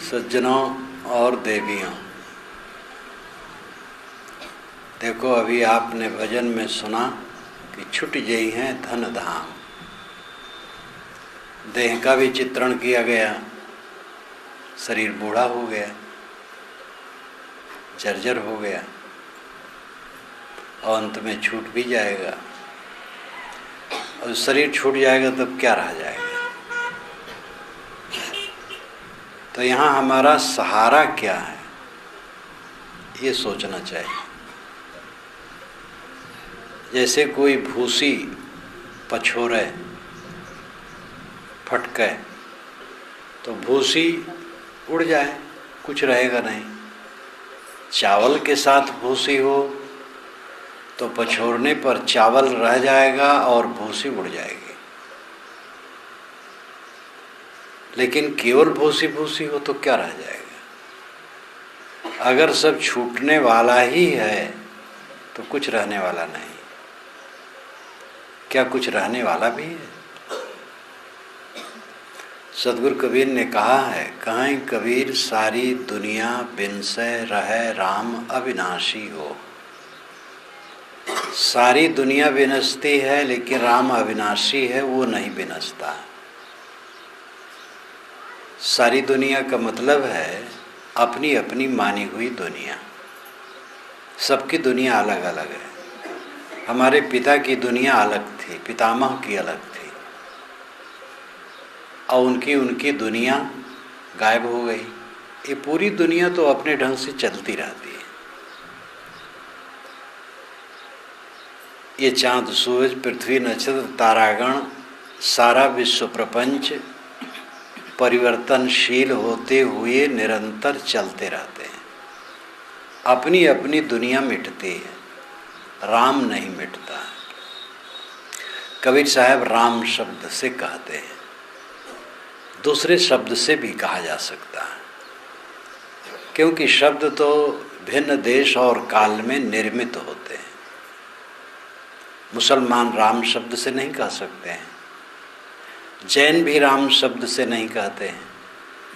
सज्जनों और देवियों, देखो अभी आपने भजन में सुना कि छुट जई हैं धन धाम। देह का भी चित्रण किया गया, शरीर बूढ़ा हो गया, जर्जर हो गया और अंत में छूट भी जाएगा। और शरीर छूट जाएगा तब क्या रह जाएगा? तो यहाँ हमारा सहारा क्या है, ये सोचना चाहिए। जैसे कोई भूसी पछोरे फटके तो भूसी उड़ जाए, कुछ रहेगा नहीं। चावल के साथ भूसी हो तो पछोरने पर चावल रह जाएगा और भूसी उड़ जाएगी। लेकिन केवल भूसी भूसी हो तो क्या रह जाएगा? अगर सब छूटने वाला ही है तो कुछ रहने वाला नहीं। क्या कुछ रहने वाला भी है? सतगुरु कबीर ने कहा है, कहें कबीर सारी दुनिया बिनसे रहे राम अविनाशी हो। सारी दुनिया विनसती है लेकिन राम अविनाशी है, वो नहीं विनसता। सारी दुनिया का मतलब है अपनी अपनी मानी हुई दुनिया। सबकी दुनिया अलग अलग है। हमारे पिता की दुनिया अलग थी, पितामह की अलग थी, और उनकी दुनिया गायब हो गई। ये पूरी दुनिया तो अपने ढंग से चलती रहती है। ये चाँद सूरज पृथ्वी नक्षत्र तारागण सारा विश्व प्रपंच परिवर्तनशील होते हुए निरंतर चलते रहते हैं। अपनी अपनी दुनिया मिटती है, राम नहीं मिटता। कबीर साहब राम शब्द से कहते हैं, दूसरे शब्द से भी कहा जा सकता है, क्योंकि शब्द तो भिन्न देश और काल में निर्मित होते हैं। मुसलमान राम शब्द से नहीं कह सकते हैं, जैन भी राम शब्द से नहीं कहते हैं,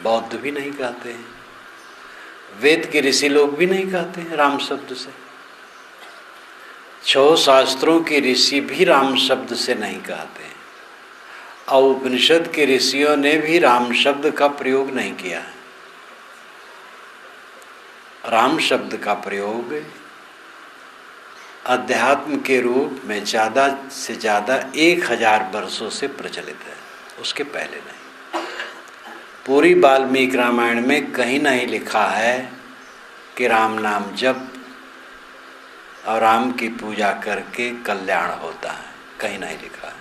बौद्ध भी नहीं कहते हैं, वेद के ऋषि लोग भी नहीं कहते हैं राम शब्द से। 6 शास्त्रों के ऋषि भी राम शब्द से नहीं कहते हैं, और उपनिषद के ऋषियों ने भी राम शब्द का प्रयोग नहीं किया है। राम शब्द का प्रयोग अध्यात्म के रूप में ज़्यादा से ज़्यादा 1000 वर्षों से प्रचलित है, उसके पहले नहीं। पूरी वाल्मीकि रामायण में कहीं नहीं लिखा है कि राम नाम जप और राम की पूजा करके कल्याण होता है, कहीं नहीं लिखा है।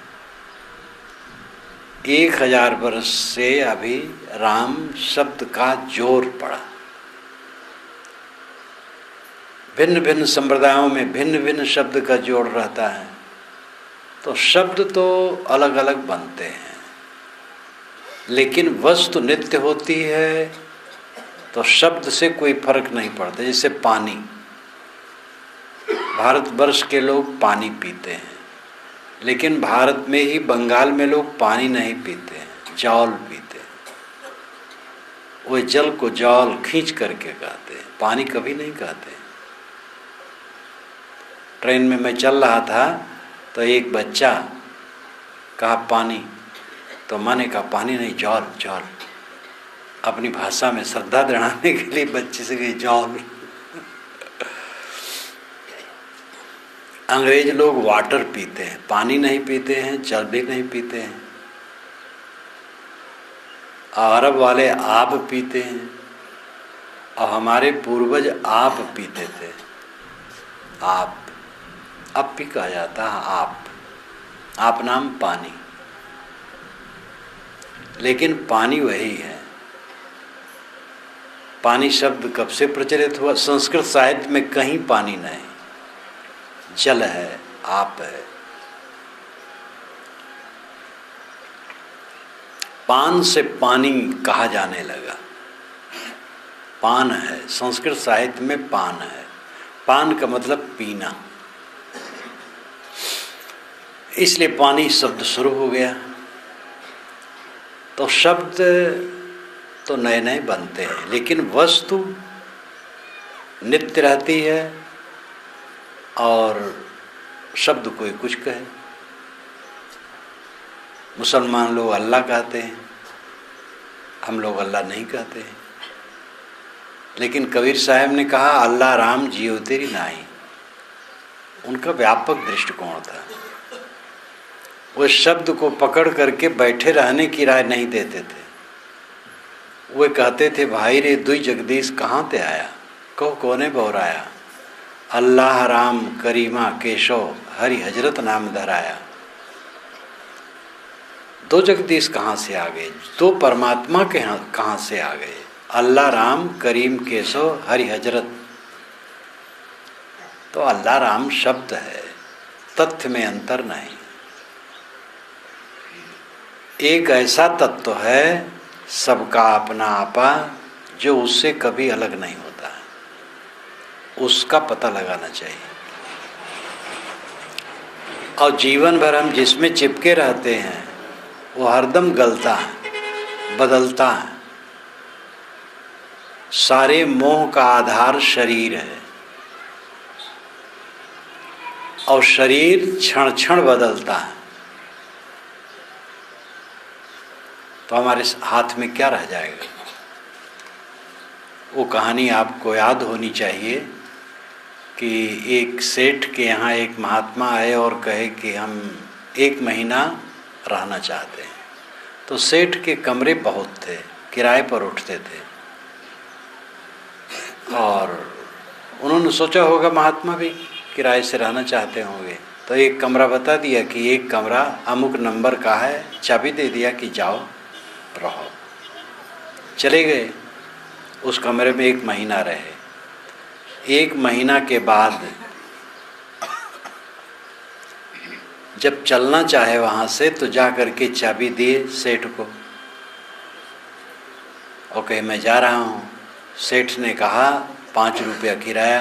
1000 वर्ष से अभी राम शब्द का जोर पड़ा। भिन्न भिन्न संप्रदायों में भिन्न भिन्न शब्द का जोड़ रहता है, तो शब्द तो अलग अलग बनते हैं, लेकिन वस्तु नित्य होती है, तो शब्द से कोई फर्क नहीं पड़ता। जैसे पानी, भारतवर्ष के लोग पानी पीते हैं, लेकिन भारत में ही बंगाल में लोग पानी नहीं पीते हैं, जौल पीते हैं। वो जल को जौल खींच करके कहते हैं, पानी कभी नहीं कहते। ट्रेन में मैं चल रहा था तो एक बच्चा कहा पानी, तो मैंने कहा पानी नहीं, जौल जौल। अपनी भाषा में श्रद्धा दिलाने के लिए बच्चे से कही जौल। अंग्रेज लोग वाटर पीते हैं, पानी नहीं पीते हैं, जल भी नहीं पीते हैं। अरब वाले आब पीते हैं, और हमारे पूर्वज आप पीते थे। आप अब भी कहा जाता है आप नाम पानी, लेकिन पानी वही है। पानी शब्द कब से प्रचलित हुआ? संस्कृत साहित्य में कहीं पानी नहीं, जल है, आप है। पान से पानी कहा जाने लगा। पान है, संस्कृत साहित्य में पान है। पान का मतलब पीना। इसलिए पानी शब्द शुरू हो गया। तो शब्द तो नए नए बनते हैं, लेकिन वस्तु नित्य रहती है। और शब्द कोई कुछ कहे, मुसलमान लोग अल्लाह कहते हैं, हम लोग अल्लाह नहीं कहते हैं। लेकिन कबीर साहब ने कहा अल्लाह राम जियो तेरी नाई। उनका व्यापक दृष्टिकोण था। वो शब्द को पकड़ करके बैठे रहने की राय नहीं देते थे। वे कहते थे भाई रे दुई जगदीश कहाँ ते आया, कहो कोने बोराया, अल्लाह राम करीमा केशव हरि हजरत नाम धराया। दो जगदीश कहाँ से आ गए, दो परमात्मा के कहाँ से आ गए, अल्लाह राम करीम केशव हरि हजरत। तो अल्लाह राम शब्द है, तथ्य में अंतर नहीं। एक ऐसा तत्व है सबका अपना आपा, जो उससे कभी अलग नहीं होता है, उसका पता लगाना चाहिए। और जीवन भर हम जिसमें चिपके रहते हैं वो हरदम गलता है, बदलता है। सारे मोह का आधार शरीर है और शरीर क्षण क्षण बदलता है। तो हमारे हाथ में क्या रह जाएगा? वो कहानी आपको याद होनी चाहिए कि एक सेठ के यहाँ एक महात्मा आए और कहे कि हम 1 महीना रहना चाहते हैं। तो सेठ के कमरे बहुत थे, किराए पर उठते थे। और उन्होंने सोचा होगा महात्मा भी किराए से रहना चाहते होंगे, तो एक कमरा बता दिया कि एक कमरा अमुक नंबर का है, चाबी दे दिया कि जाओ रहो। चले गए, उस कमरे में 1 महीना रहे। 1 महीना के बाद जब चलना चाहे वहाँ से तो जा करके चाबी दिए सेठ को और कहे मैं जा रहा हूँ। सेठ ने कहा 5 रुपया किराया।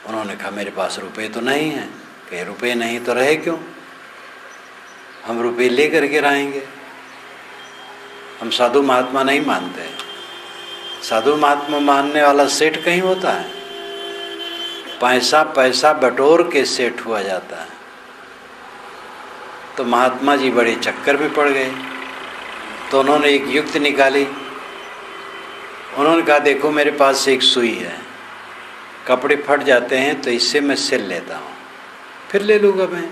उन्होंने कहा मेरे पास रुपए तो नहीं हैं। कहे रुपए नहीं तो रहे क्यों, हम रुपए ले करके रहेंगे। हम साधु महात्मा नहीं मानते। साधु महात्मा मानने वाला सेठ कहीं होता है? पैसा पैसा बटोर के सेठ हुआ जाता है। तो महात्मा जी बड़े चक्कर में पड़ गए। तो उन्होंने एक युक्ति निकाली। उन्होंने कहा देखो मेरे पास एक सुई है, कपड़े फट जाते हैं तो इससे मैं सिल लेता हूँ, फिर ले लूँगा मैं,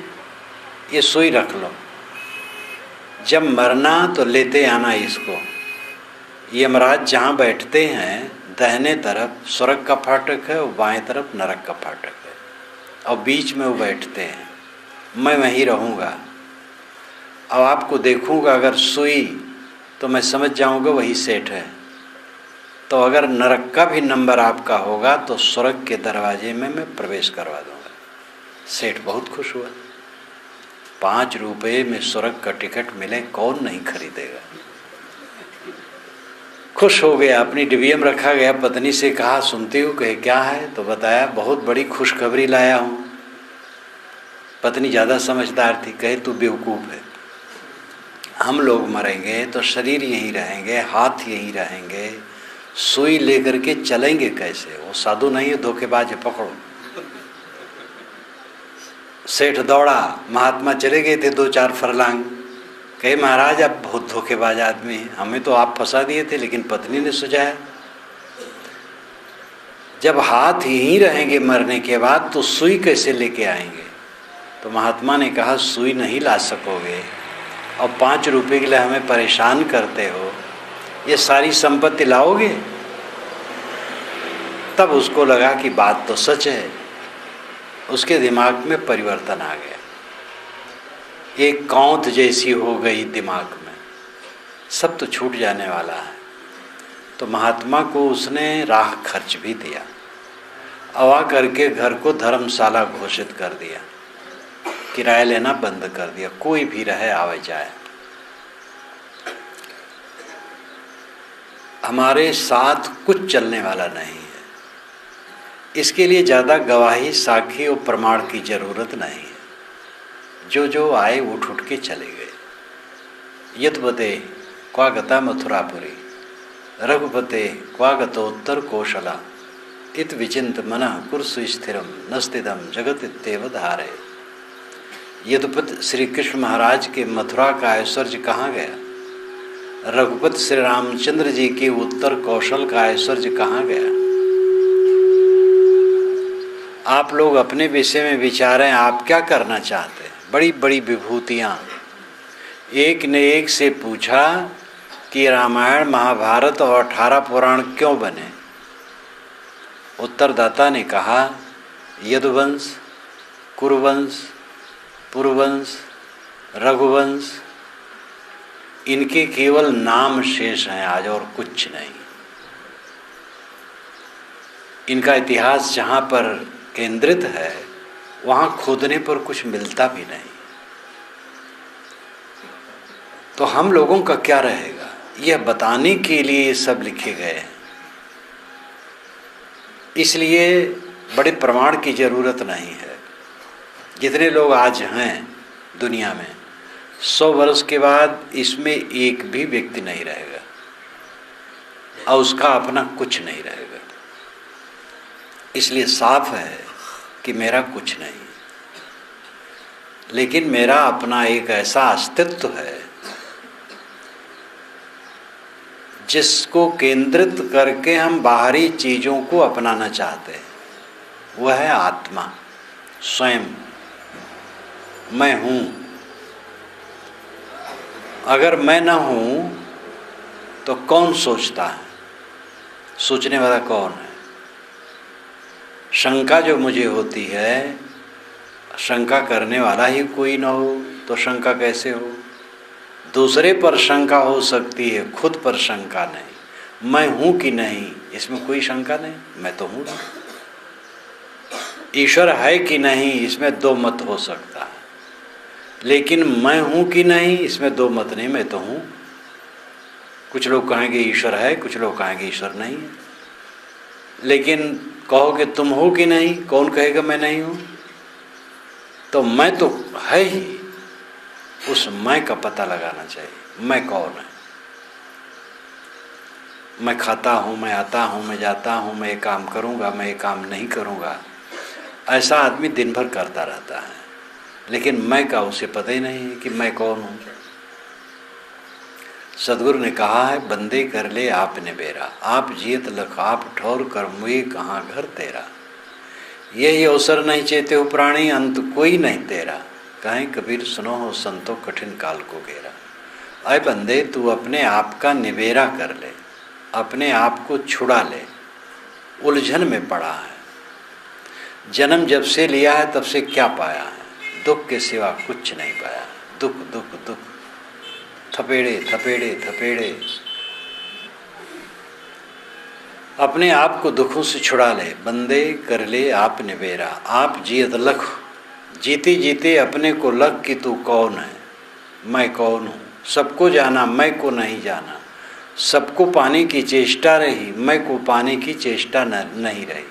ये सुई रख लो, जब मरना तो लेते आना इसको। यमराज जहाँ बैठते हैं दाहिने तरफ स्वर्ग का फाटक है और बाएं तरफ नरक का फाटक है, और बीच में वो बैठते हैं। मैं वहीं रहूँगा। अब आपको देखूँगा, अगर सुई तो मैं समझ जाऊँगा वही सेठ है। तो अगर नरक का भी नंबर आपका होगा तो स्वर्ग के दरवाजे में मैं प्रवेश करवा दूँगा। सेठ बहुत खुश हुआ। 5 रुपये में स्वर्ग का टिकट मिले, कौन नहीं खरीदेगा। खुश हो गया। अपनी डिबियम रखा गया। पत्नी से कहा सुनती हूँ, कहे क्या है? तो बताया बहुत बड़ी खुशखबरी लाया हूँ। पत्नी ज़्यादा समझदार थी। कहे तू बेवकूफ़ है, हम लोग मरेंगे तो शरीर यहीं रहेंगे, हाथ यहीं रहेंगे, सुई लेकर के चलेंगे कैसे? वो साधु नहीं है, धोखेबाज है, पकड़ो। सेठ दौड़ा। महात्मा चले गए थे 2-4 फरलांग। कहे महाराज आप बहुत धोखेबाज आदमी हैं, हमें तो आप फंसा दिए थे, लेकिन पत्नी ने सुझाया जब हाथ यहीं रहेंगे मरने के बाद तो सुई कैसे लेके आएंगे? तो महात्मा ने कहा सुई नहीं ला सकोगे और 5 रुपये के लिए हमें परेशान करते हो, ये सारी संपत्ति लाओगे? तब उसको लगा कि बात तो सच है। उसके दिमाग में परिवर्तन आ गया। एक कौंध जैसी हो गई दिमाग में, सब तो छूट जाने वाला है। तो महात्मा को उसने राह खर्च भी दिया, अवा करके घर को धर्मशाला घोषित कर दिया, किराया लेना बंद कर दिया, कोई भी रहे आवे जाए। हमारे साथ कुछ चलने वाला नहीं है। इसके लिए ज़्यादा गवाही, साक्षी और प्रमाण की जरूरत नहीं है। जो जो आए उठ उठ के चले गए। यद्वते क्वा गता मथुरापुरी, रघुपते क्वा गतोत्तर कौशला, इत विचिंत मनः कुरुषु स्थिरम न स्थितम जगत इत्येव धारे। यदुपति श्री कृष्ण महाराज के मथुरा का ऐश्वर्य कहाँ गया? रघुपति श्री रामचंद्र जी के उत्तर कौशल का ऐश्वर्य कहाँ गया? आप लोग अपने विषय में विचारें, आप क्या करना चाहते हैं? बड़ी बड़ी विभूतियाँ। एक ने एक से पूछा कि रामायण महाभारत और 18 पुराण क्यों बने? उत्तरदाता ने कहा यदुवंश, कुरुवंश, पुरुवंश, रघुवंश, इनके केवल नाम शेष हैं आज और कुछ नहीं। इनका इतिहास जहाँ पर केंद्रित है वहाँ खोदने पर कुछ मिलता भी नहीं। तो हम लोगों का क्या रहेगा? यह बताने के लिए ये सब लिखे गए हैं। इसलिए बड़े प्रमाण की जरूरत नहीं है। जितने लोग आज हैं दुनिया में, 100 वर्ष के बाद इसमें एक भी व्यक्ति नहीं रहेगा और उसका अपना कुछ नहीं रहेगा। इसलिए साफ है कि मेरा कुछ नहीं, लेकिन मेरा अपना एक ऐसा अस्तित्व है जिसको केंद्रित करके हम बाहरी चीज़ों को अपनाना चाहते हैं। वह है आत्मा, स्वयं मैं हूँ। अगर मैं न हूँ तो कौन सोचता है? सोचने वाला कौन है? शंका जो मुझे होती है, शंका करने वाला ही कोई न हो तो शंका कैसे हो? दूसरे पर शंका हो सकती है, खुद पर शंका नहीं। मैं हूँ कि नहीं, इसमें कोई शंका नहीं, मैं तो हूँ। ईश्वर है कि नहीं, इसमें दो मत हो सकता है, लेकिन मैं हूँ कि नहीं, इसमें दो मत नहीं, मैं तो हूँ। कुछ लोग कहेंगे ईश्वर है, कुछ लोग कहेंगे ईश्वर नहीं है। लेकिन कहोगे तुम हो कि नहीं, कौन कहेगा मैं नहीं हूँ? तो मैं तो है ही। उस मैं का पता लगाना चाहिए। मैं कौन है? मैं खाता हूँ, मैं आता हूँ, मैं जाता हूँ, मैं ये काम करूँगा, मैं ये काम नहीं करूँगा, ऐसा आदमी दिन भर करता रहता है। लेकिन मैं का उसे पता ही नहीं है कि मैं कौन हूँ। सदगुरु ने कहा है बंदे कर ले आपने बेरा, आप जियत लख आप ठौर कर मुए कहाँ घर तेरा। यही अवसर नहीं चेते हो प्राणी, अंत कोई नहीं तेरा। कहें कबीर सुनो हो संतो कठिन काल को घेरा। अय बंदे तू अपने आप का निबेरा कर ले, अपने आप को छुड़ा ले। उलझन में पड़ा है। जन्म जब से लिया है तब से क्या पाया है? दुख के सिवा कुछ नहीं पाया। दुख दुख दुख, थपेड़े थपेड़े थपेड़े। अपने आप को दुखों से छुड़ा ले, बंदे कर ले आप निबेरा। आप जियत लख, जीते जीते अपने को लग कि तू कौन है, मैं कौन हूँ। सबको जाना, मैं को नहीं जाना। सबको पाने की चेष्टा रही, मैं को पाने की चेष्टा नहीं रही।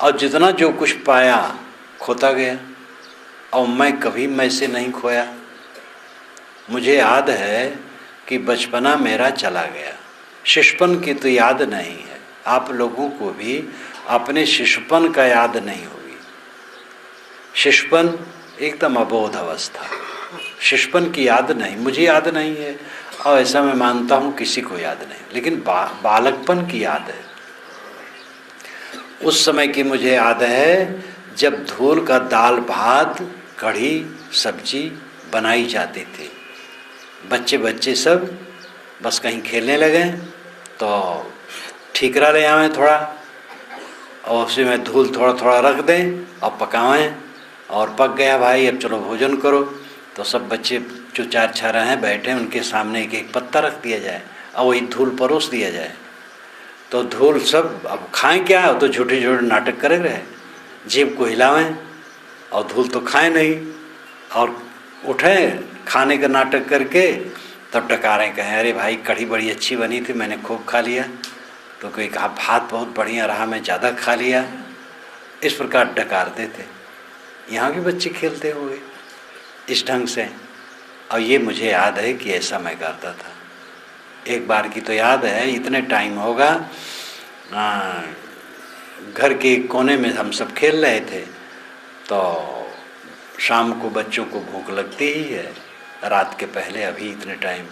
और जितना जो कुछ पाया खोता गया, और मैं कभी मैं से नहीं खोया। मुझे याद है कि बचपना मेरा चला गया, शिशुपन की तो याद नहीं है। आप लोगों को भी अपने शिशुपन का याद नहीं होगी। शिशुपन एकदम अबोध अवस्था, शिशुपन की याद नहीं, मुझे याद नहीं है, और ऐसा मैं मानता हूँ किसी को याद नहीं। लेकिन बालकपन की याद है। उस समय की मुझे याद है जब धूल का दाल भात कढ़ी सब्जी बनाई जाती थी। बच्चे बच्चे सब बस कहीं खेलने लगे तो ठीकरा ले आवें थोड़ा, और उसी में धूल थोड़ा थोड़ा रख दें और पकावें, और पक गया भाई अब चलो भोजन करो। तो सब बच्चे जो चार छारा हैं बैठे, उनके सामने एक एक पत्ता रख दिया जाए और वही धूल परोस दिया जाए। तो धूल सब अब खाएं क्या, तो झूठे झूठे नाटक करे रहे, जीभ को हिलावें और धूल तो खाएं नहीं, और उठें खाने का नाटक करके तब डकारें कहें अरे भाई कढ़ी बड़ी अच्छी बनी थी, मैंने खूब खा लिया। तो कोई कहा भात बहुत बढ़िया रहा, मैं ज़्यादा खा लिया। इस प्रकार डकारते थे। यहाँ भी बच्चे खेलते होंगे इस ढंग से। और ये मुझे याद है कि ऐसा मैं करता था। एक बार की तो याद है, इतने टाइम होगा, घर के कोने में हम सब खेल रहे थे, तो शाम को बच्चों को भूख लगती ही है, रात के पहले अभी इतने टाइम।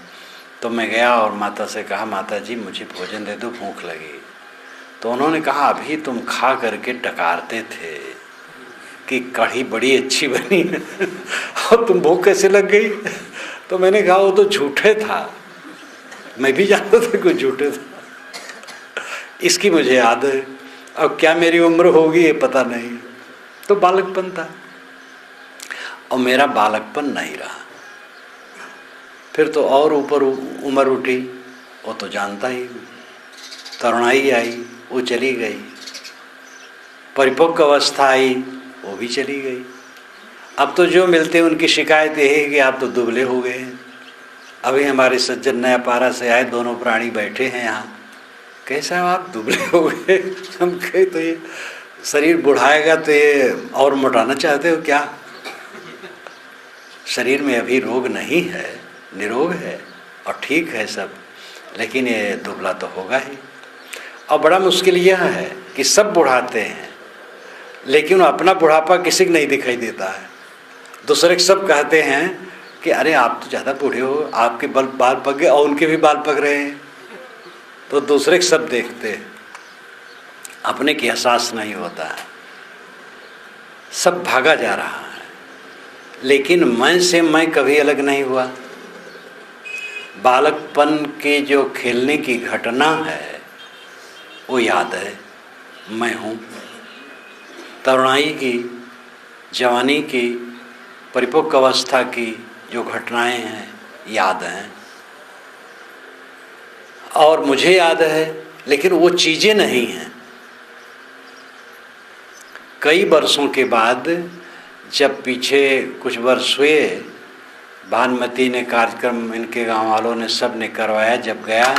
तो मैं गया और माता से कहा, माता जी मुझे भोजन दे दो, भूख लगी। तो उन्होंने कहा, अभी तुम खा करके डकारते थे कि कढ़ी बड़ी अच्छी बनी और तुम भूख कैसे लग गई? तो मैंने कहा वो तो झूठे था, मैं भी जानता था कि झूठे था। इसकी मुझे याद है। अब क्या मेरी उम्र होगी ये पता नहीं, तो बालकपन था। और मेरा बालकपन नहीं रहा, फिर तो और ऊपर उम्र उठी, वो तो जानता ही। तरुणाई आई, वो चली गई। परिपक्व अवस्था आई, वो भी चली गई। अब तो जो मिलते हैं उनकी शिकायत ये है कि आप तो दुबले हो गए हैं। अभी हमारे सज्जन नया पारा से आए, दोनों प्राणी बैठे हैं यहाँ। कैसा आप दुबले हो गए? हम कहे तो ये शरीर बुढ़ाएगा तो ये और मोटाना चाहते हो क्या? शरीर में अभी रोग नहीं है, निरोग है और ठीक है सब, लेकिन ये दुबला तो होगा ही। और बड़ा मुश्किल यह है कि सब बुढ़ाते हैं, लेकिन अपना बुढ़ापा किसी को नहीं दिखाई देता है। दूसरे सब कहते हैं कि अरे आप तो ज़्यादा बूढ़े हो, आपके बाल पक गए, और उनके भी बाल पक रहे हैं। तो दूसरे सब देखते हैं, अपने की एहसास नहीं होता है। सब भागा जा रहा है, लेकिन मैं से मैं कभी अलग नहीं हुआ। बालकपन के जो खेलने की घटना है वो याद है, मैं हूँ। तरुणाई की, जवानी की, परिपक्व अवस्था की जो घटनाएं हैं याद हैं, और मुझे याद है, लेकिन वो चीज़ें नहीं हैं। कई वर्षों के बाद जब पीछे कुछ वर्ष हुए, भानुमती ने कार्यक्रम इनके गांव वालों ने सब ने करवाया, जब गया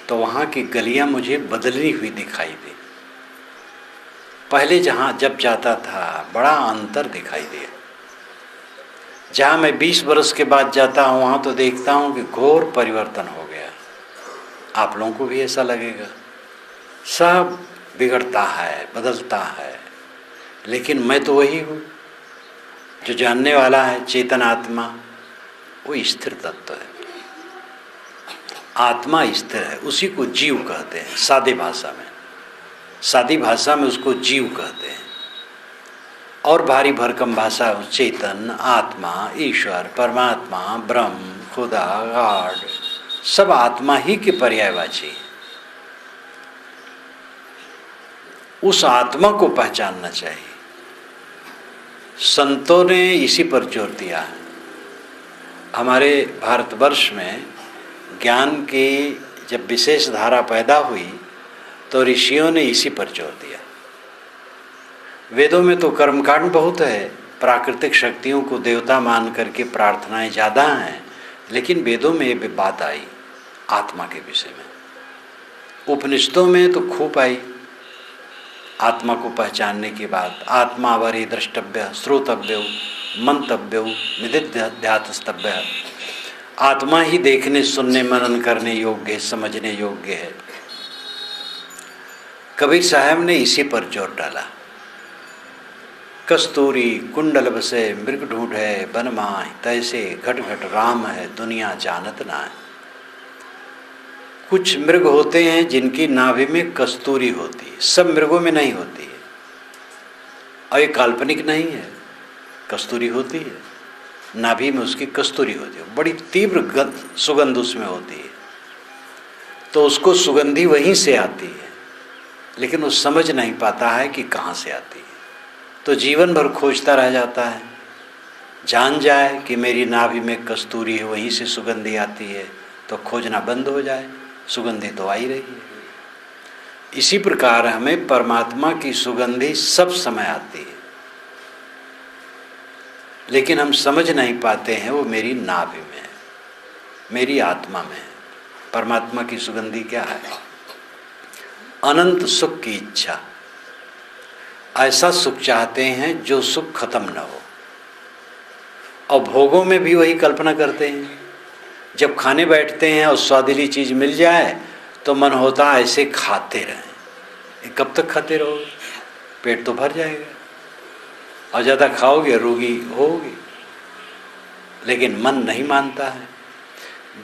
तो वहाँ की गलियाँ मुझे बदली हुई दिखाई दी। पहले जब जाता था बड़ा अंतर दिखाई दिया। जहाँ मैं 20 वर्ष के बाद जाता हूँ वहाँ तो देखता हूँ कि घोर परिवर्तन हो गया। आप लोगों को भी ऐसा लगेगा, सब बिगड़ता है, बदलता है, लेकिन मैं तो वही हूँ जो जानने वाला है। चेतन आत्मा वो स्थिर तत्व है, आत्मा स्थिर है, उसी को जीव कहते हैं। सादी भाषा में उसको जीव कहते हैं, और भारी भरकम भाषा चेतन, आत्मा, ईश्वर, परमात्मा, ब्रह्म, खुदा, गॉड, सब आत्मा ही के पर्यायवाची है। उस आत्मा को पहचानना चाहिए। संतों ने इसी पर जोर दिया है। हमारे भारतवर्ष में ज्ञान की जब विशेष धारा पैदा हुई तो ऋषियों ने इसी पर जोर दिया। वेदों में तो कर्मकांड बहुत है, प्राकृतिक शक्तियों को देवता मान करके प्रार्थनाएं ज़्यादा हैं, लेकिन वेदों में ये बात आई आत्मा के विषय में। उपनिषदों में तो खूब आई आत्मा को पहचानने की बात। आत्मा वरी द्रष्टव्य, श्रोतव्य, मंतव्य, निदिध्यातस्तव्य। आत्मा ही देखने, सुनने, मनन करने योग्य है, समझने योग्य है। कबीर साहब ने इसी पर जोर डाला। कस्तूरी कुंडल बसे मृग ढूंढे बन माय, तैसे घट घट राम है दुनिया जानत ना है। कुछ मृग होते हैं जिनकी नाभि में कस्तूरी होती है, सब मृगों में नहीं होती है, और ये काल्पनिक नहीं है, कस्तूरी होती है, नाभि में उसकी कस्तूरी होती है, बड़ी तीव्र सुगंध उसमें होती है। तो उसको सुगंधी वहीं से आती है, लेकिन वो समझ नहीं पाता है कि कहाँ से आती है। तो जीवन भर खोजता रह जाता है। जान जाए कि मेरी नाभि में कस्तूरी है, वहीं से सुगंधी आती है, तो खोजना बंद हो जाए, सुगंधी तो आ ही रही है। इसी प्रकार हमें परमात्मा की सुगंधी सब समय आती है, लेकिन हम समझ नहीं पाते हैं वो मेरी नाभि में है, मेरी आत्मा में है। परमात्मा की सुगंधी क्या है? अनंत सुख की इच्छा। ऐसा सुख चाहते हैं जो सुख खत्म न हो, और भोगों में भी वही कल्पना करते हैं। जब खाने बैठते हैं और स्वादिली चीज़ मिल जाए तो मन होता है ऐसे खाते रहें। कब तक खाते रहोगे? पेट तो भर जाएगा, और ज़्यादा खाओगे रोगी होगे। लेकिन मन नहीं मानता है।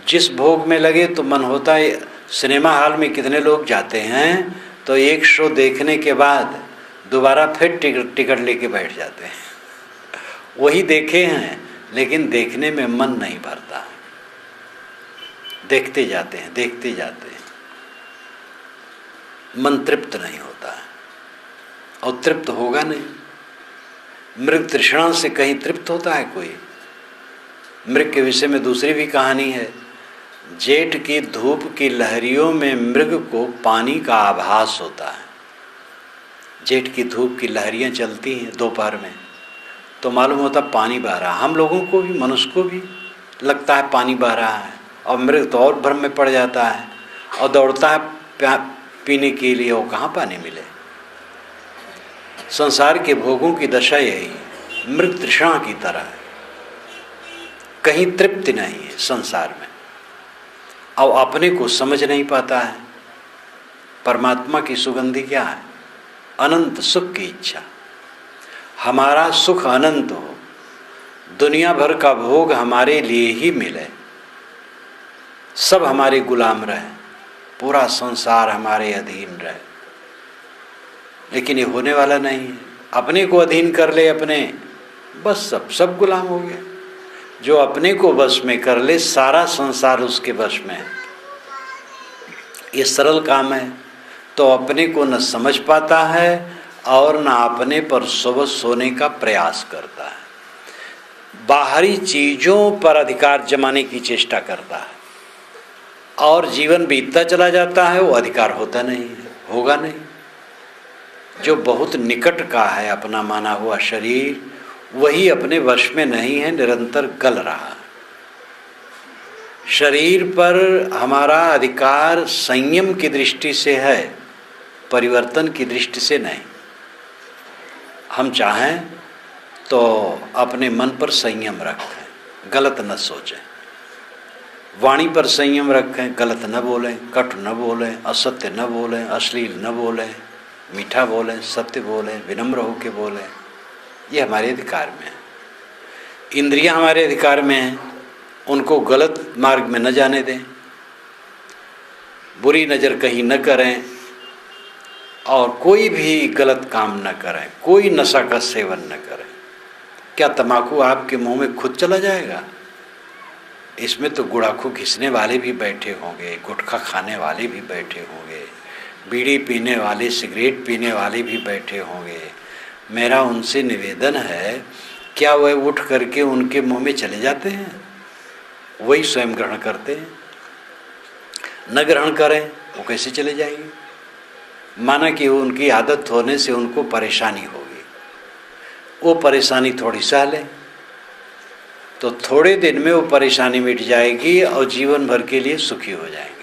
जिस भोग में लगे तो मन होता है। सिनेमा हॉल में कितने लोग जाते हैं तो एक शो देखने के बाद दोबारा फिर टिकट लेके बैठ जाते हैं। वही देखे हैं लेकिन देखने में मन नहीं भरता। देखते जाते हैं, देखते जाते हैं, मन तृप्त नहीं होता है, और तृप्त होगा नहीं। मृग तृष्णा से कहीं तृप्त होता है कोई? मृग के विषय में दूसरी भी कहानी है। जेठ की धूप की लहरियों में मृग को पानी का आभास होता है। जेठ की धूप की लहरियां चलती हैं दोपहर में तो मालूम होता पानी बह रहा है। हम लोगों को भी, मनुष्य को भी लगता है पानी बह रहा है, और मृग तो और भ्रम में पड़ जाता है और दौड़ता है पीने के लिए। वो कहाँ पानी मिले? संसार के भोगों की दशा यही मृग तृष्णा की तरह है। कहीं तृप्ति नहीं है संसार में, और अपने को समझ नहीं पाता है। परमात्मा की सुगंधी क्या है? अनंत सुख की इच्छा। हमारा सुख अनंत हो, दुनिया भर का भोग हमारे लिए ही मिले, सब हमारे गुलाम रहे, पूरा संसार हमारे अधीन रहे। लेकिन ये होने वाला नहीं है। अपने को अधीन कर ले अपने, बस सब गुलाम हो गया। जो अपने को वश में कर ले सारा संसार उसके वश में है। ये सरल काम है। तो अपने को न समझ पाता है और न अपने पर सोने का प्रयास करता है। बाहरी चीज़ों पर अधिकार जमाने की चेष्टा करता है, और जीवन बीतता चला जाता है, वो अधिकार होता नहीं है, होगा नहीं। जो बहुत निकट का है अपना माना हुआ शरीर, वही अपने वश में नहीं है, निरंतर गल रहा है। शरीर पर हमारा अधिकार संयम की दृष्टि से है, परिवर्तन की दृष्टि से नहीं। हम चाहें तो अपने मन पर संयम रखें, गलत न सोचें। वाणी पर संयम रखें, गलत न बोलें, कट न बोलें, असत्य न बोलें, अश्लील न बोलें, मीठा बोलें, सत्य बोलें, विनम्र होकर बोलें। ये हमारे अधिकार में है। इंद्रियां हमारे अधिकार में हैं, उनको गलत मार्ग में न जाने दें, बुरी नज़र कहीं न करें, और कोई भी गलत काम न करें, कोई नशा का सेवन न करें। क्या तम्बाकू आपके मुंह में खुद चला जाएगा? इसमें तो गुड़ाखू घिसने वाले भी बैठे होंगे, गुटखा खाने वाले भी बैठे होंगे, बीड़ी पीने वाले, सिगरेट पीने वाले भी बैठे होंगे। मेरा उनसे निवेदन है, क्या वह उठ करके उनके मुंह में चले जाते हैं? वही स्वयं ग्रहण करते हैं। न ग्रहण करें वो कैसे चले जाएंगे? माना कि उनकी आदत होने से उनको परेशानी होगी, वो परेशानी थोड़ी सह लें तो थोड़े दिन में वो परेशानी मिट जाएगी और जीवन भर के लिए सुखी हो जाएंगे।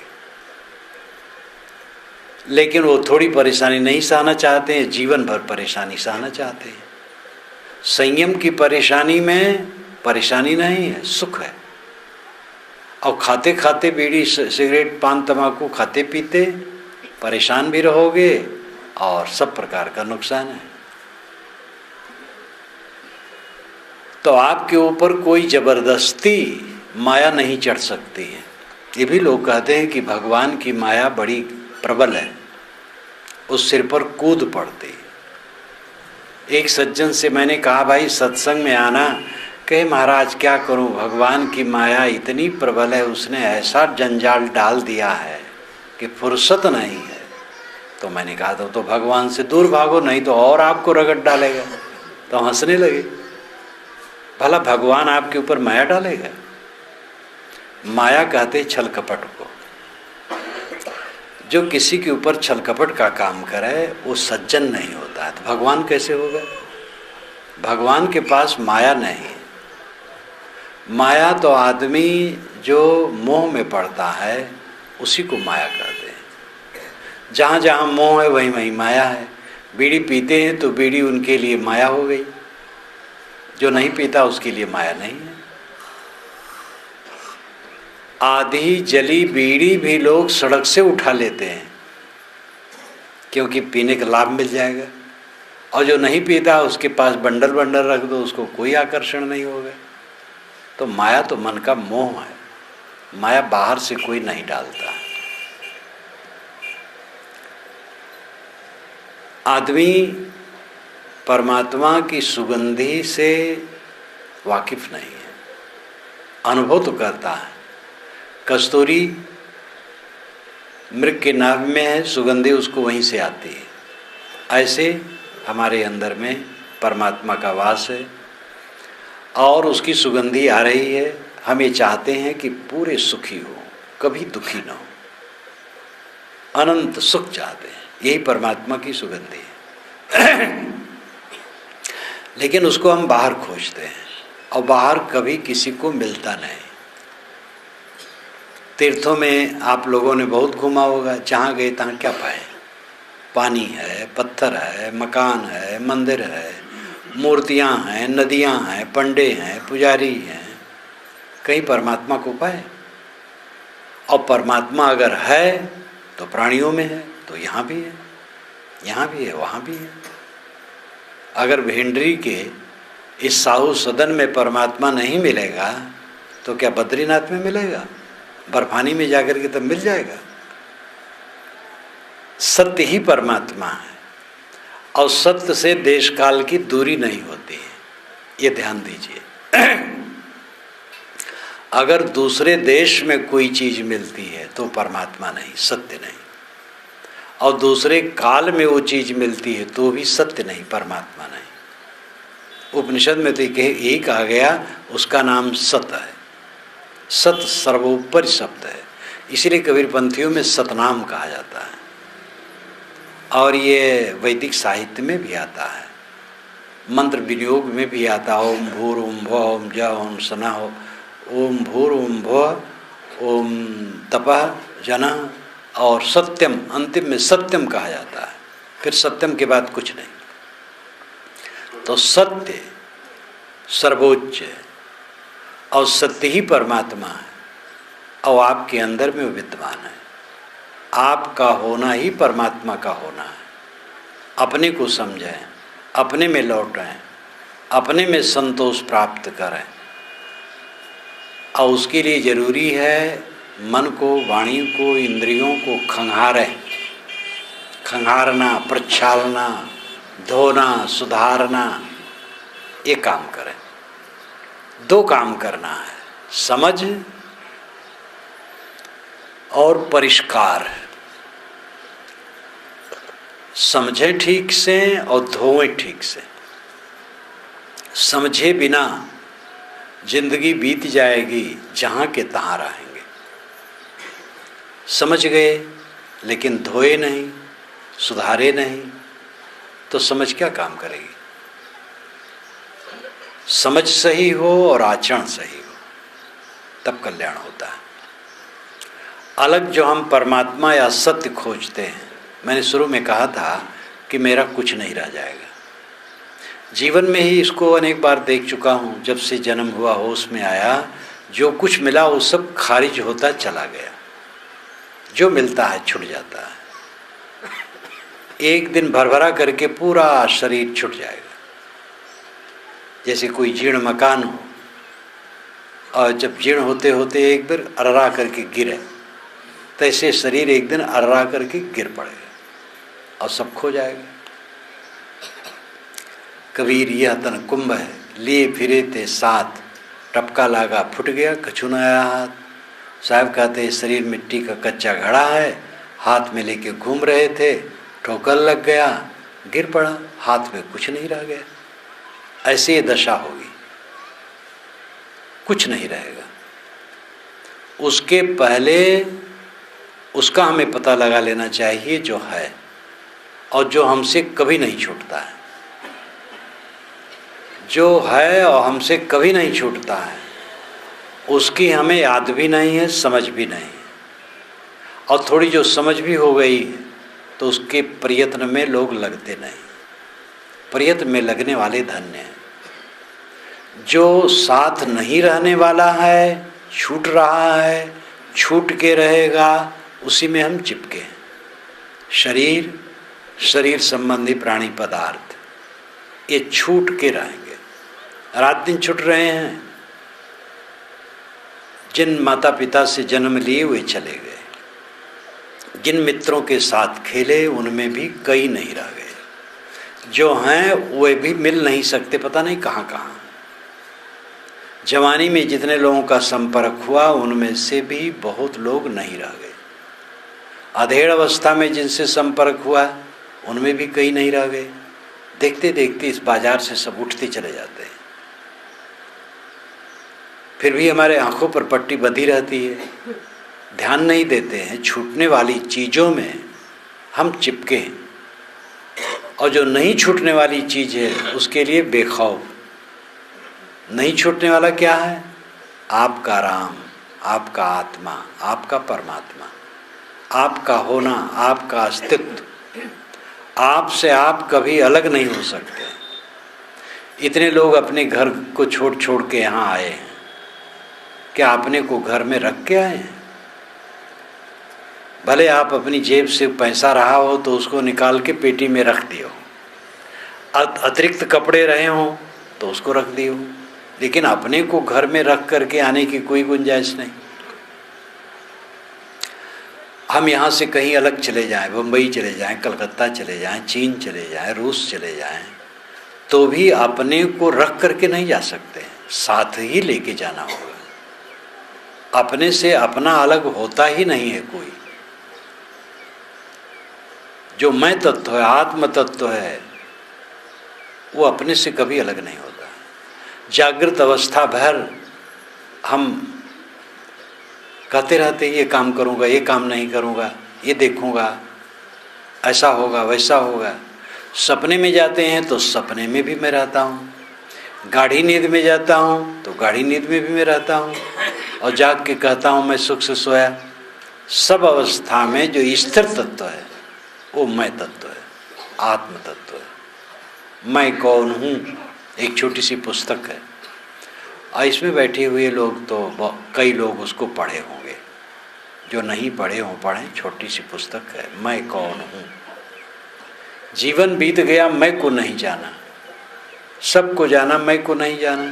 लेकिन वो थोड़ी परेशानी नहीं सहना चाहते हैं, जीवन भर परेशानी सहना चाहते हैं। संयम की परेशानी में परेशानी नहीं है, सुख है। और खाते खाते बीड़ी सिगरेट पान तम्बाकू खाते पीते परेशान भी रहोगे और सब प्रकार का नुकसान है। तो आपके ऊपर कोई जबरदस्ती माया नहीं चढ़ सकती है। ये भी लोग कहते हैं कि भगवान की माया बड़ी प्रबल है, उस सिर पर कूद पड़ती है। एक सज्जन से मैंने कहा, भाई सत्संग में आना। कहे महाराज क्या करूं, भगवान की माया इतनी प्रबल है, उसने ऐसा जंजाल डाल दिया है कि फुर्सत नहीं है। तो मैंने कहा तो भगवान से दूर भागो, नहीं तो और आपको रगड़ डालेगा। तो हंसने लगे। भला भगवान आपके ऊपर माया डालेगा? माया कहते छल कपट को। जो किसी के ऊपर छल कपट का काम करे वो सज्जन नहीं होता है। तो भगवान कैसे होगा? भगवान के पास माया नहीं। माया तो आदमी जो मोह में पड़ता है उसी को माया कहते हैं। जहाँ जहाँ मोह है वहीं वहीं माया है। बीड़ी पीते हैं तो बीड़ी उनके लिए माया हो गई, जो नहीं पीता उसके लिए माया नहीं है। आधी जली बीड़ी भी लोग सड़क से उठा लेते हैं क्योंकि पीने का लाभ मिल जाएगा, और जो नहीं पीता उसके पास बंडल बंडल रख दो, उसको कोई आकर्षण नहीं होगा। तो माया तो मन का मोह है, माया बाहर से कोई नहीं डालता। आदमी परमात्मा की सुगंधी से वाकिफ नहीं है, अनुभव तो करता है। कस्तूरी मृग के नाभ में है, सुगंधी उसको वहीं से आती है। ऐसे हमारे अंदर में परमात्मा का वास है और उसकी सुगंधी आ रही है। हम ये चाहते हैं कि पूरे सुखी हो, कभी दुखी ना हो, अनंत सुख चाहते हैं, यही परमात्मा की सुगंधी है। लेकिन उसको हम बाहर खोजते हैं और बाहर कभी किसी को मिलता नहीं। तीर्थों में आप लोगों ने बहुत घूमा होगा, जहाँ गए तहाँ क्या पाए? पानी है, पत्थर है, मकान है, मंदिर है, मूर्तियाँ हैं, नदियाँ हैं, पंडे हैं, पुजारी हैं। कहीं परमात्मा को पाए? और परमात्मा अगर है तो प्राणियों में है, तो यहाँ भी है, यहाँ भी है, वहाँ भी है। अगर भेंडरी के इस साहू सदन में परमात्मा नहीं मिलेगा तो क्या बद्रीनाथ में मिलेगा? बर्फानी में जाकर के तब मिल जाएगा। सत्य ही परमात्मा है और सत्य से देश काल की दूरी नहीं होती है, ये ध्यान दीजिए। अगर दूसरे देश में कोई चीज मिलती है तो परमात्मा नहीं, सत्य नहीं, और दूसरे काल में वो चीज मिलती है तो भी सत्य नहीं, परमात्मा नहीं। उपनिषद में तो यही कहा गया, उसका नाम सत है। सत सर्वोपरि शब्द है, इसलिए कबीरपंथियों में सतनाम कहा जाता है। और ये वैदिक साहित्य में भी आता है, मंत्र विनियोग में भी आता है। ओम भूर ओम भो ओम ज ओम सना हो, ओम भूर ओम भो ओम तपः जना, और सत्यम, अंतिम में सत्यम कहा जाता है। फिर सत्यम के बाद कुछ नहीं। तो सत्य सर्वोच्च है और सत्य ही परमात्मा है और आपके अंदर में विद्यमान है। आपका होना ही परमात्मा का होना है। अपने को समझें, अपने में लौटें, अपने में संतोष प्राप्त करें, और उसके लिए जरूरी है मन को, वाणी को, इंद्रियों को खंगारें। खंगारना, प्रक्षालना, धोना, सुधारना, ये काम करें। दो काम करना है, समझ और परिष्कार। समझे ठीक से और धोएं ठीक से। समझे बिना जिंदगी बीत जाएगी, जहाँ के तहाँ रहेंगे। समझ गए लेकिन धोए नहीं, सुधारे नहीं, तो समझ क्या काम करेगी? समझ सही हो और आचरण सही हो, तब कल्याण होता है। अलग जो हम परमात्मा या सत्य खोजते हैं, मैंने शुरू में कहा था कि मेरा कुछ नहीं रह जाएगा। जीवन में ही इसको अनेक बार देख चुका हूँ। जब से जन्म हुआ, होश में आया, जो कुछ मिला वो सब खारिज होता चला गया। जो मिलता है छूट जाता है। एक दिन भरभरा करके पूरा शरीर छूट जाएगा। जैसे कोई जीर्ण मकान हो और जब जीर्ण होते होते एक बार अर्रा करके गिरे, तैसे शरीर एक दिन अर्रा करके गिर पड़ेगा और सब खो जाएगा। कबीर यह तन कुंभ है, लिए फिरे थे साथ, टपका लागा फुट गया कछु न आया हाथ। साहब कहते हैं शरीर मिट्टी का कच्चा घड़ा है, हाथ में लेके घूम रहे थे, ठोकर लग गया, गिर पड़ा, हाथ में कुछ नहीं रह गया। ऐसे ये दशा होगी, कुछ नहीं रहेगा। उसके पहले उसका हमें पता लगा लेना चाहिए जो है और जो हमसे कभी नहीं छूटता है। जो है और हमसे कभी नहीं छूटता है, उसकी हमें याद भी नहीं है, समझ भी नहीं है। और थोड़ी जो समझ भी हो गई है तो तो उसके प्रयत्न में लोग लगते नहीं। प्रयत्न में लगने वाले धन्य हैं। जो साथ नहीं रहने वाला है, छूट रहा है, छूट के रहेगा, उसी में हम चिपके हैं। शरीर, शरीर संबंधी प्राणी पदार्थ, ये छूट के रहेंगे। रात दिन छूट रहे हैं। जिन माता पिता से जन्म लिए हुए चले गए, जिन मित्रों के साथ खेले उनमें भी कई नहीं रह गए। जो हैं वे भी मिल नहीं सकते, पता नहीं कहाँ कहाँ। जवानी में जितने लोगों का संपर्क हुआ उनमें से भी बहुत लोग नहीं रह गए। अधेड़ अवस्था में जिनसे संपर्क हुआ उनमें भी कई नहीं रह गए। देखते देखते इस बाजार से सब उठते चले जाते हैं। फिर भी हमारे आंखों पर पट्टी बंधी रहती है, ध्यान नहीं देते हैं। छूटने वाली चीज़ों में हम चिपके हैं, और जो नहीं छूटने वाली चीज़ है उसके लिए बेखौफ। नहीं छूटने वाला क्या है? आपका राम, आपका आत्मा, आपका परमात्मा, आपका होना, आपका अस्तित्व। आपसे आप कभी अलग नहीं हो सकते। इतने लोग अपने घर को छोड़ छोड़ के यहाँ आए हैं, क्या अपने को घर में रख के आए हैं? भले आप अपनी जेब से पैसा रहा हो तो उसको निकाल के पेटी में रख दियो, अतिरिक्त कपड़े रहे हों तो उसको रख दियो, लेकिन अपने को घर में रख करके आने की कोई गुंजाइश नहीं। हम यहाँ से कहीं अलग चले जाएं, बम्बई चले जाएं, कलकत्ता चले जाएं, चीन चले जाएं, रूस चले जाएं, तो भी अपने को रख करके नहीं जा सकते, साथ ही लेके जाना होगा। अपने से अपना अलग होता ही नहीं है कोई। जो मैं तत्व है, आत्म तत्व है, वो अपने से कभी अलग नहीं होता। जागृत अवस्था भर हम कहते रहते ये काम करूँगा, ये काम नहीं करूँगा, ये देखूँगा, ऐसा होगा, वैसा होगा। सपने में जाते हैं तो सपने में भी मैं रहता हूँ, गाढ़ी नींद में जाता हूँ तो गाढ़ी नींद में भी मैं रहता हूँ, और जाग के कहता हूँ मैं सुख से सोया। सब अवस्था में जो स्थिर तत्व है वो मैं तत्व है, आत्म तत्व है। मैं कौन हूँ एक छोटी सी पुस्तक है, और इसमें बैठे हुए लोग तो कई लोग उसको पढ़े होंगे, जो नहीं पढ़े हों पढ़ें। छोटी सी पुस्तक है, मैं कौन हूँ। जीवन बीत गया, मैं को नहीं जाना। सबको जाना, मैं को नहीं जाना।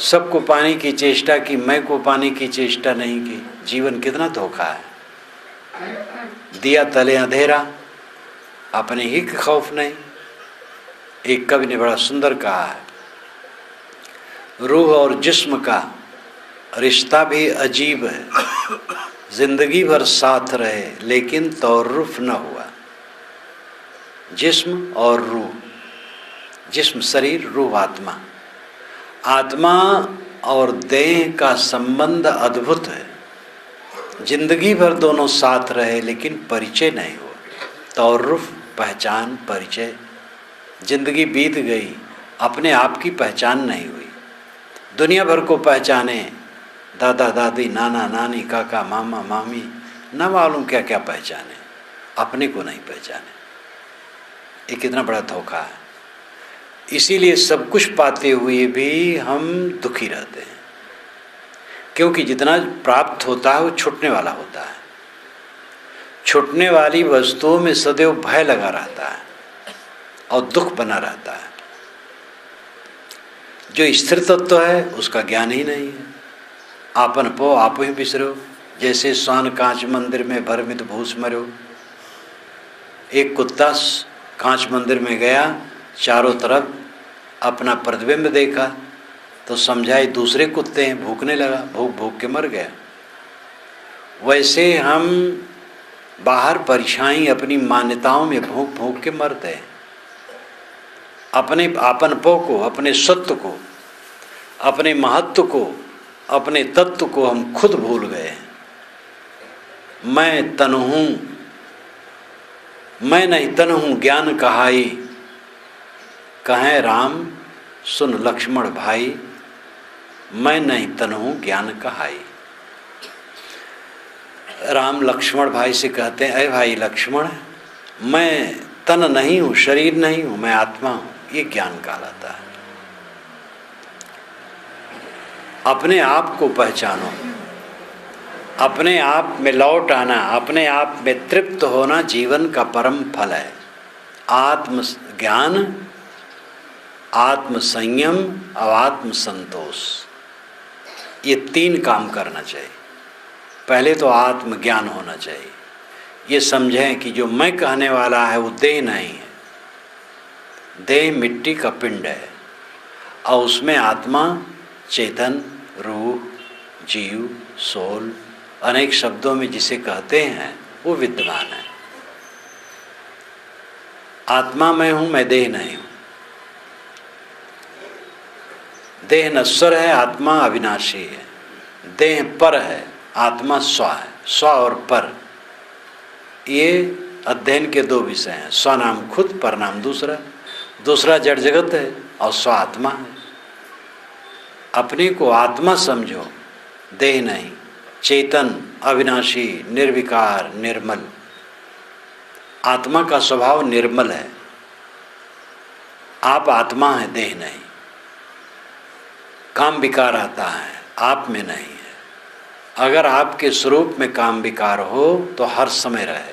सबको पाने की चेष्टा की, मैं को पाने की चेष्टा नहीं की। जीवन कितना धोखा है। दिया तले अंधेरा, अपने ही का खौफ नहीं। एक कवि ने बड़ा सुंदर कहा है, रूह और जिस्म का रिश्ता भी अजीब है, जिंदगी भर साथ रहे लेकिन तौरुफ न हुआ। जिस्म और रूह, जिस्म शरीर, रूह आत्मा। आत्मा और देह का संबंध अद्भुत है। जिंदगी भर दोनों साथ रहे लेकिन परिचय नहीं हुआ। तौरुफ, पहचान, परिचय। जिंदगी बीत गई, अपने आप की पहचान नहीं हुई। दुनिया भर को पहचाने, दादा दादी, नाना नानी, काका मामा मामी, न मालूम क्या क्या पहचाने, अपने को नहीं पहचाने। ये कितना बड़ा धोखा है। इसीलिए सब कुछ पाते हुए भी हम दुखी रहते हैं, क्योंकि जितना प्राप्त होता है वो छूटने वाला होता है। छूटने वाली वस्तुओं में सदैव भय लगा रहता है और दुख बना रहता है। जो स्थिर तत्व है उसका ज्ञान ही नहीं है। आपन पो आप ही बिसरो, जैसे स्वान कांच मंदिर में भरमित भूस मरो। एक कुत्ता कांच मंदिर में गया, चारों तरफ अपना प्रतिबिंब देखा तो समझाए दूसरे कुत्ते हैं, भूखने लगा, भूख भूख के मर गया। वैसे हम बाहर परछाई अपनी मान्यताओं में भूख भूख के मरते हैं। अपने आपनपो को, अपने सत्व को, अपने महत्व को, अपने तत्व को हम खुद भूल गए हैं। मैं तन हूँ, मैं नहीं तन हूँ ज्ञान कहाई। कहें राम सुन लक्ष्मण भाई, मैं नहीं तन हूँ ज्ञान कहाई। राम लक्ष्मण भाई से कहते हैं, अरे भाई लक्ष्मण, मैं तन नहीं हूँ, शरीर नहीं हूँ, मैं आत्मा हूँ, ये ज्ञान कहलाता है। अपने आप को पहचानो, अपने आप में लौट आना, अपने आप में तृप्त होना जीवन का परम फल है। आत्म ज्ञान, आत्म संयम और आत्म संतोष, ये 3 काम करना चाहिए। पहले तो आत्म ज्ञान होना चाहिए। ये समझें कि जो मैं कहने वाला है वो देह नहीं है, देह मिट्टी का पिंड है और उसमें आत्मा, चेतन, रूह, जीव, सोल, अनेक शब्दों में जिसे कहते हैं वो विद्यमान है। आत्मा मैं हूँ, मैं देह नहीं हूँ। देह नश्वर है, आत्मा अविनाशी है। देह पर है, आत्मा स्व है। स्व और पर, ये अध्ययन के 2 विषय हैं। स्व नाम खुद, पर नाम दूसरा। दूसरा जड़ जगत है और स्व आत्मा है। अपने को आत्मा समझो, देह नहीं, चेतन, अविनाशी, निर्विकार, निर्मल। आत्मा का स्वभाव निर्मल है। आप आत्मा है, देह नहीं। काम विकार आता है, आप में नहीं है। अगर आपके स्वरूप में काम विकार हो तो हर समय रहे,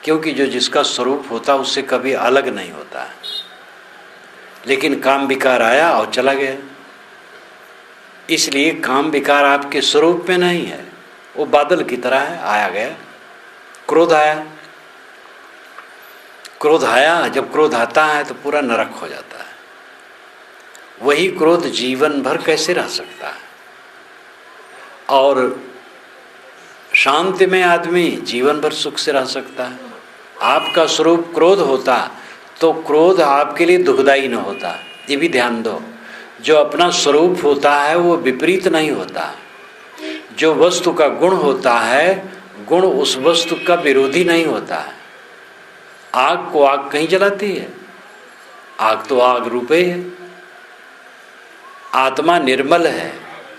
क्योंकि जो जिसका स्वरूप होता है उससे कभी अलग नहीं होता है। लेकिन काम विकार आया और चला गया, इसलिए काम विकार आपके स्वरूप में नहीं है, वो बादल की तरह है, आया गया। क्रोध आया, क्रोध आया, जब क्रोध आता है तो पूरा नरक हो जाता है। वही क्रोध जीवन भर कैसे रह सकता है? और शांति में आदमी जीवन भर सुख से रह सकता है। आपका स्वरूप क्रोध होता तो क्रोध आपके लिए दुखदायी न होता, ये भी ध्यान दो। जो अपना स्वरूप होता है वो विपरीत नहीं होता। जो वस्तु का गुण होता है, गुण उस वस्तु का विरोधी नहीं होता है। आग को आग कहीं जलाती है, आग तो आग रूपे है। आत्मा निर्मल है,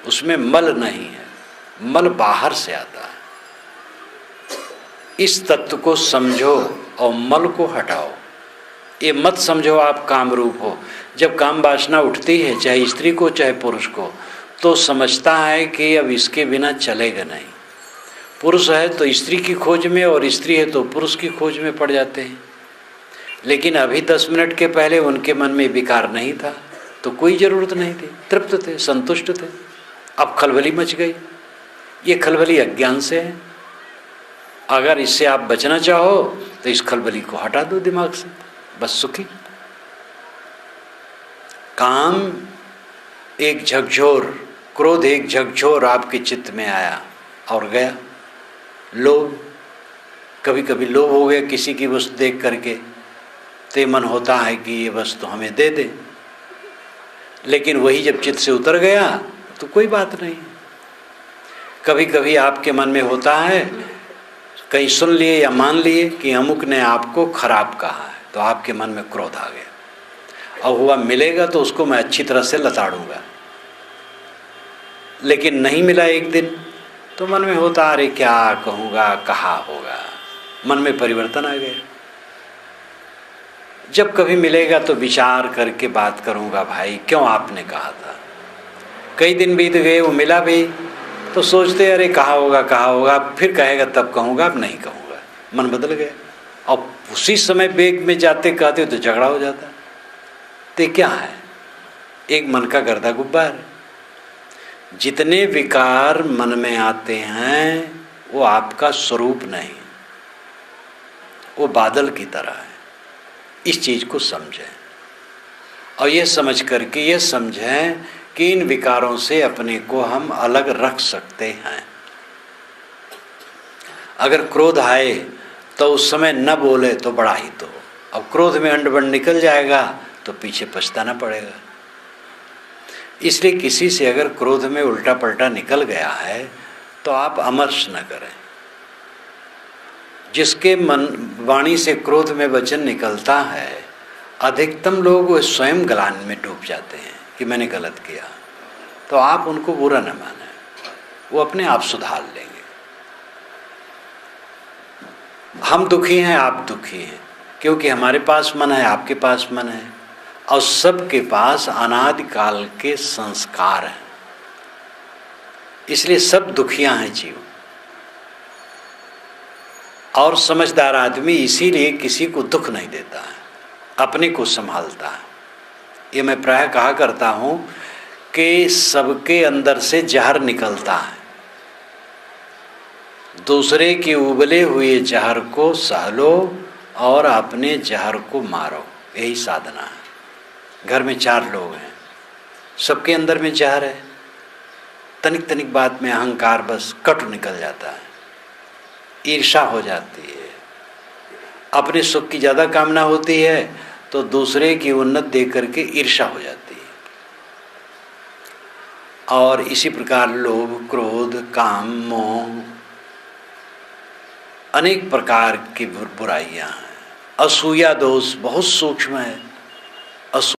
उसमें मल नहीं है, मल बाहर से आता है। इस तत्व को समझो और मल को हटाओ। ये मत समझो आप काम रूप हो। जब काम वासना उठती है, चाहे स्त्री को चाहे पुरुष को, तो समझता है कि अब इसके बिना चलेगा नहीं। पुरुष है तो स्त्री की खोज में और स्त्री है तो पुरुष की खोज में पड़ जाते हैं। लेकिन अभी 10 मिनट के पहले उनके मन में विकार नहीं था तो कोई ज़रूरत नहीं थी, तृप्त थे, संतुष्ट थे। अब खलबली मच गई। ये खलबली अज्ञान से है। अगर इससे आप बचना चाहो तो इस खलबली को हटा दो दिमाग से, बस सुखी। काम एक झकझोर, क्रोध एक झकझोर आपके चित्त में आया और गया। लोभ, कभी कभी लोभ हो गया किसी की वस्तु देख करके, तो मन होता है कि ये वस्तु हमें दे दे। लेकिन वही जब चित्त से उतर गया तो कोई बात नहीं। कभी कभी आपके मन में होता है, कहीं सुन लिए या मान लिए कि अमुक ने आपको खराब कहा है, तो आपके मन में क्रोध आ गया और हुआ मिलेगा तो उसको मैं अच्छी तरह से लताड़ूंगा। लेकिन नहीं मिला एक दिन तो मन में होता, अरे क्या कहूँगा, कहा होगा। मन में परिवर्तन आ गया। जब कभी मिलेगा तो विचार करके बात करूँगा, भाई क्यों आपने कहा था। कई दिन बीत गए, वो मिला भी तो सोचते अरे कहा होगा, फिर कहेगा तब कहूँगा, अब नहीं कहूँगा। मन बदल गया और उसी समय बेग में जाते कहते तो झगड़ा हो जाता। तो क्या है? एक मन का गर्दा गुब्बार है। जितने विकार मन में आते हैं वो आपका स्वरूप नहीं, वो बादल की तरह है। इस चीज़ को समझें और ये समझ करके ये समझें कि इन विकारों से अपने को हम अलग रख सकते हैं। अगर क्रोध आए तो उस समय न बोले तो बड़ा ही तो, अब क्रोध में अंडबंड निकल जाएगा तो पीछे पछताना पड़ेगा। इसलिए किसी से अगर क्रोध में उल्टा पलटा निकल गया है तो आप अमर्ष न करें। जिसके मन वाणी से क्रोध में वचन निकलता है, अधिकतम लोग वो स्वयं गलान में डूब जाते हैं कि मैंने गलत किया। तो आप उनको बुरा न माने, वो अपने आप सुधार लेंगे। हम दुखी हैं, आप दुखी हैं, क्योंकि हमारे पास मन है, आपके पास मन है, और सबके पास अनादिकाल के संस्कार हैं, इसलिए सब दुखियां हैं जीव। और समझदार आदमी इसीलिए किसी को दुख नहीं देता है, अपने को संभालता है। ये मैं प्रायः कहा करता हूँ कि सबके अंदर से जहर निकलता है, दूसरे के उबले हुए जहर को सहलो और अपने जहर को मारो, यही साधना है। घर में 4 लोग हैं, सबके अंदर में जहर है, तनिक तनिक बात में अहंकार बस कटु निकल जाता है, ईर्ष्या हो जाती है, अपने सुख की ज़्यादा कामना होती है तो दूसरे की उन्नत देख करके ईर्ष्या हो जाती है। और इसी प्रकार लोभ, क्रोध, काम, मोह, अनेक प्रकार की बुराइयां हैं। असूया दोष बहुत सूक्ष्म है।